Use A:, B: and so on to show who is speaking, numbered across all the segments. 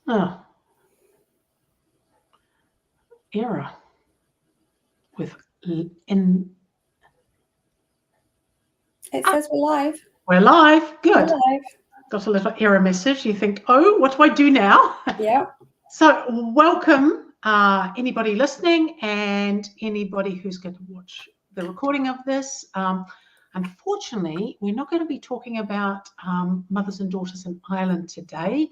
A: Oh, error with in.
B: It says we're live.
A: We're live. Good.
B: We're live.
A: Got a little error message. You think, oh, what do I do now?
B: Yeah.
A: So welcome anybody listening and anybody who's going to watch the recording of this. Unfortunately, we're not going to be talking about mothers and daughters in Ireland today.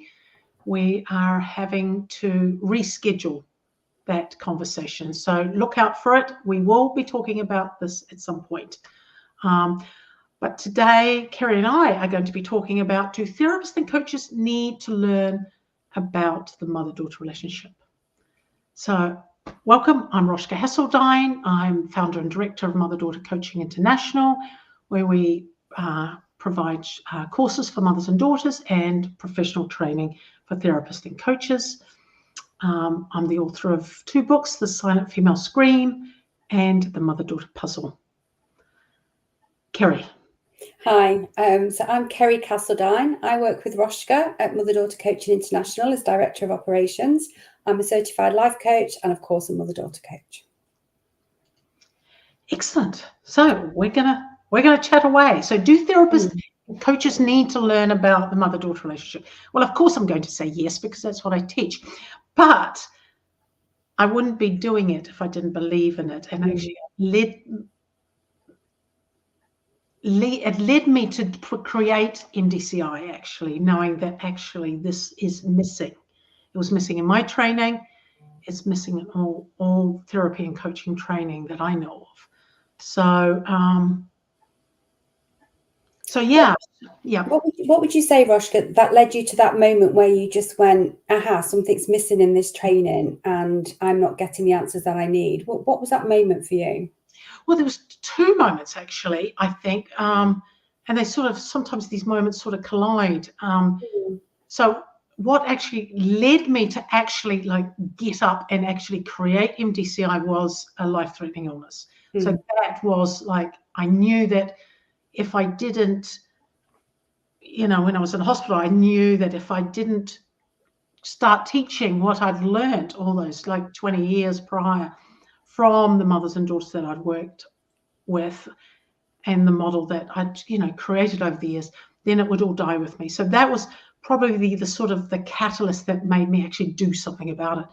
A: We are having to reschedule that conversation. So look out for it. We will be talking about this at some point. But today, Kerry and I are going to be talking about, do therapists and coaches need to learn about the mother-daughter relationship? So welcome, I'm Rosjke Hasseldine. I'm founder and director of Mother-Daughter Coaching International, where we provide courses for mothers and daughters and professional training for therapists and coaches. I'm the author of 2 books, The Silent Female Scream and The Mother-Daughter Puzzle. Kerry.
B: Hi, so I'm Kerry Castledine. I work with Rosjke at Mother-Daughter Coaching International as Director of Operations. I'm a certified life coach and, of course, a mother-daughter coach.
A: Excellent. So we're gonna chat away. So do therapists and coaches need to learn about the mother-daughter relationship? Well, of course I'm going to say yes, because that's what I teach. But I wouldn't be doing it if I didn't believe in it. And actually it led me to create MDCI, actually, knowing that actually this is missing. It was missing in my training. It's missing in all therapy and coaching training that I know of. So, yeah.
B: What would you say, Rosjke, that led you to that moment where you just went, aha, something's missing in this training and I'm not getting the answers that I need? What was that moment for you?
A: Well, there was 2 moments, actually, I think, and they sort of, sometimes these moments sort of collide. So what actually led me to actually get up and actually create MDCI was a life-threatening illness. So that was I knew that if I didn't, when I was in hospital, I knew that if I didn't start teaching what I'd learned all those 20 years prior from the mothers and daughters that I'd worked with and the model that I'd created over the years, then it would all die with me. So that was probably the sort of the catalyst that made me actually do something about it.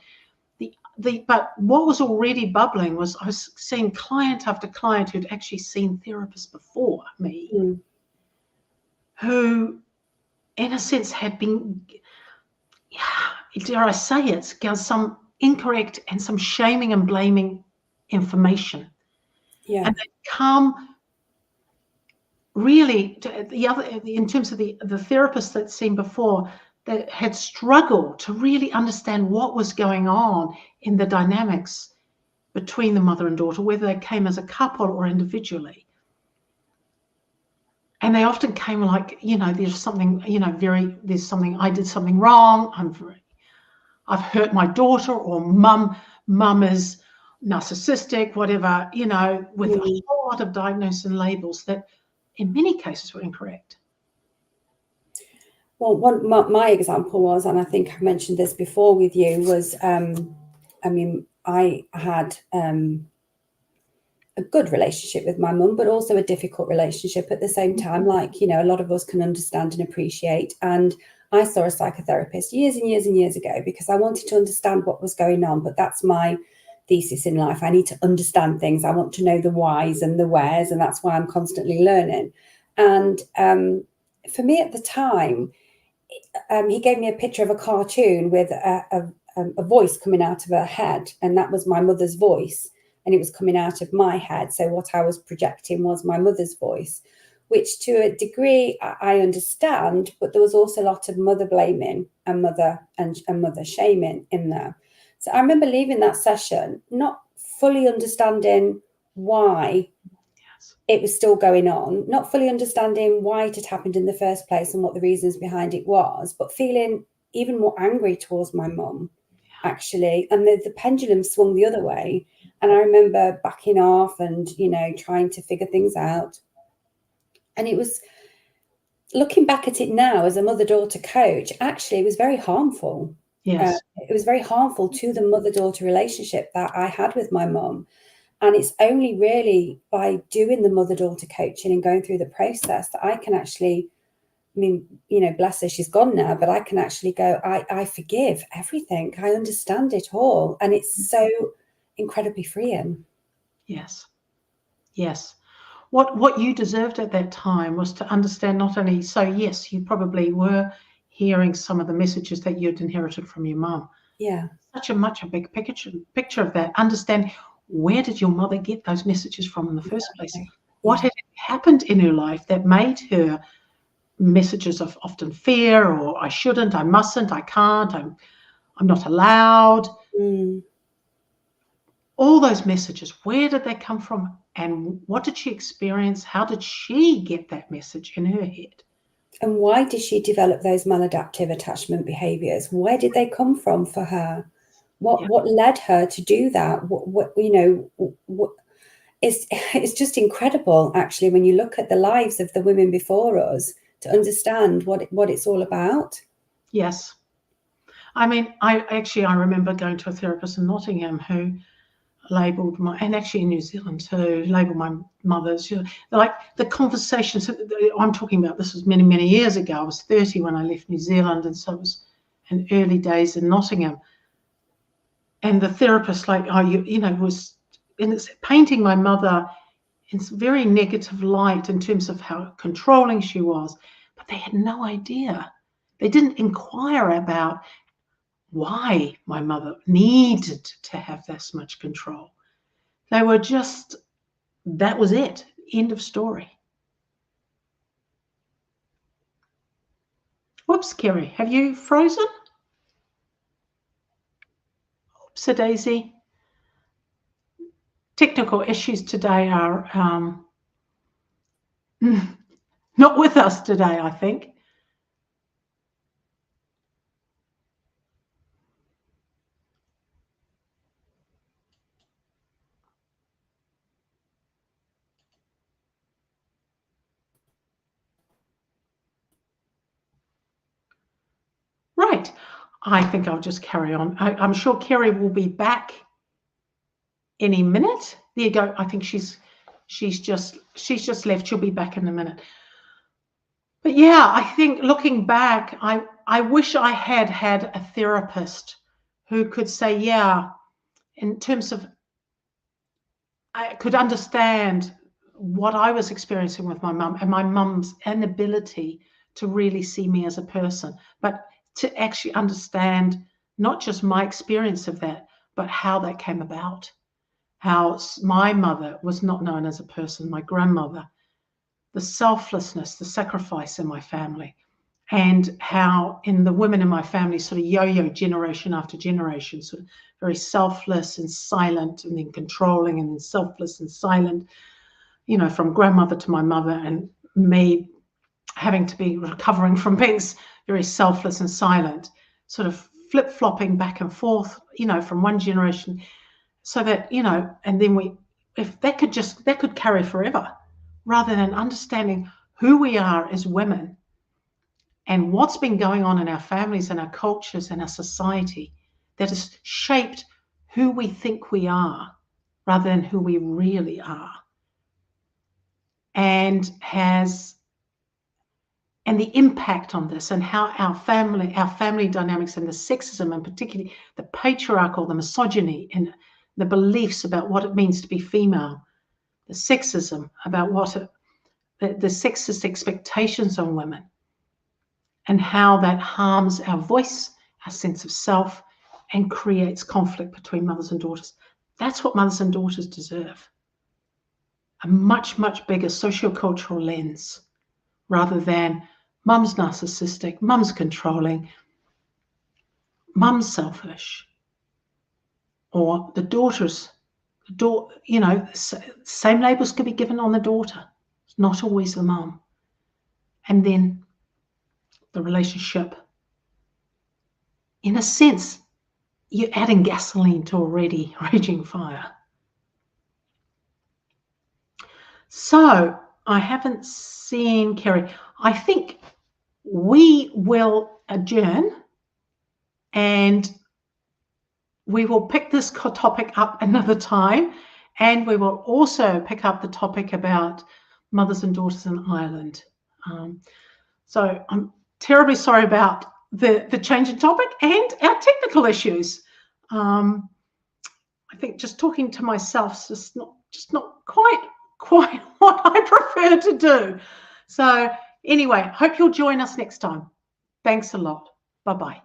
A: But what was already bubbling was I was seeing client after client who'd actually seen therapists before me, who in a sense had been, dare I say it, some incorrect and some shaming and blaming information.
B: Yeah.
A: And they come really in terms of the therapists that seen before, that had struggled to really understand what was going on in the dynamics between the mother and daughter, whether they came as a couple or individually. And they often came there's something, there's something, I did something wrong. I've hurt my daughter, or mum is narcissistic, whatever, with a whole lot of diagnoses and labels that in many cases were incorrect.
B: Well, my example was, and I think I mentioned this before with you, was, I had a good relationship with my mum, but also a difficult relationship at the same time, a lot of us can understand and appreciate. And I saw a psychotherapist years and years and years ago because I wanted to understand what was going on. But that's my thesis in life. I need to understand things. I want to know the whys and the wheres, and that's why I'm constantly learning. And for me at the time, he gave me a picture of a cartoon with a voice coming out of her head, and that was my mother's voice, and it was coming out of my head. So what I was projecting was my mother's voice, which to a degree I understand, but there was also a lot of mother blaming and mother shaming in there. So I remember leaving that session not fully understanding why it was still going on, not fully understanding why it had happened in the first place and what the reasons behind it was, but feeling even more angry towards my mum, actually. And the pendulum swung the other way. And I remember backing off and, trying to figure things out. And it was, looking back at it now as a mother-daughter coach, actually it was very harmful.
A: Yes.
B: It was very harmful to the mother-daughter relationship that I had with my mum. And it's only really by doing the mother-daughter coaching and going through the process that I can actually, I mean, you know, bless her, she's gone now, but I can actually go, I forgive everything. I understand it all. And it's so incredibly freeing.
A: Yes. Yes. What you deserved at that time was to understand not only, so yes, you probably were hearing some of the messages that you'd inherited from your mum.
B: Yeah.
A: Such a big picture of that. Understand, where did your mother get those messages from in the first place? What had happened in her life that made her messages of often fear, or I shouldn't, I mustn't, I can't, I'm not allowed. All those messages, where did they come from? And what did she experience? How did she get that message in her head?
B: And why did she develop those maladaptive attachment behaviors? Where did they come from for her? What led her to do that? What you know, it's just incredible, actually, when you look at the lives of the women before us, to understand what it's all about.
A: Yes. I mean, I remember going to a therapist in Nottingham who labelled my, and actually in New Zealand too, labelled my mother's, you know, like the conversations I'm talking about, this was many, many years ago. I was 30 when I left New Zealand, and so it was in early days in Nottingham. And the therapist, like, oh, you know, was painting my mother in very negative light in terms of how controlling she was, but they had no idea. They didn't inquire about why my mother needed to have this much control. They were just, that was it. End of story. Whoops, Kerry, have you frozen? Oops, Daisy. Technical issues today are not with us today, I think. Right. I think I'll just carry on. I'm sure Kerry will be back any minute. There you go. I think she's just left. She'll be back in a minute. But yeah, I think looking back, I wish I had a therapist who could say, yeah, in terms of, I could understand what I was experiencing with my mum and my mum's inability to really see me as a person, but to actually understand not just my experience of that, but how that came about. How my mother was not known as a person, my grandmother, the selflessness, the sacrifice in my family, and how in the women in my family sort of yo-yo generation after generation, sort of very selfless and silent, and then controlling, and then selfless and silent, you know, from grandmother to my mother, and me having to be recovering from being very selfless and silent, sort of flip-flopping back and forth, you know, from one generation, so that, you know, and then if that could carry forever, rather than understanding who we are as women and what's been going on in our families and our cultures and our society that has shaped who we think we are rather than who we really are, and the impact on this, and how our family dynamics, and the sexism, and particularly the patriarchal, the misogyny, and the beliefs about what it means to be female, the sexism about the sexist expectations on women, and how that harms our voice, our sense of self, and creates conflict between mothers and daughters. That's what mothers and daughters deserve. A much, much bigger sociocultural lens, rather than mum's narcissistic, mum's controlling, mum's selfish, or the daughter's, you know, same labels could be given on the daughter. It's not always the mum. And then the relationship, in a sense, you're adding gasoline to already raging fire. So I haven't seen Kerry. I think we will adjourn and we will pick this topic up another time, and we will also pick up the topic about mothers and daughters in Ireland. So I'm terribly sorry about the change in topic and our technical issues. I think just talking to myself is just not quite what I prefer to do. So anyway, hope you'll join us next time. Thanks a lot. Bye-bye.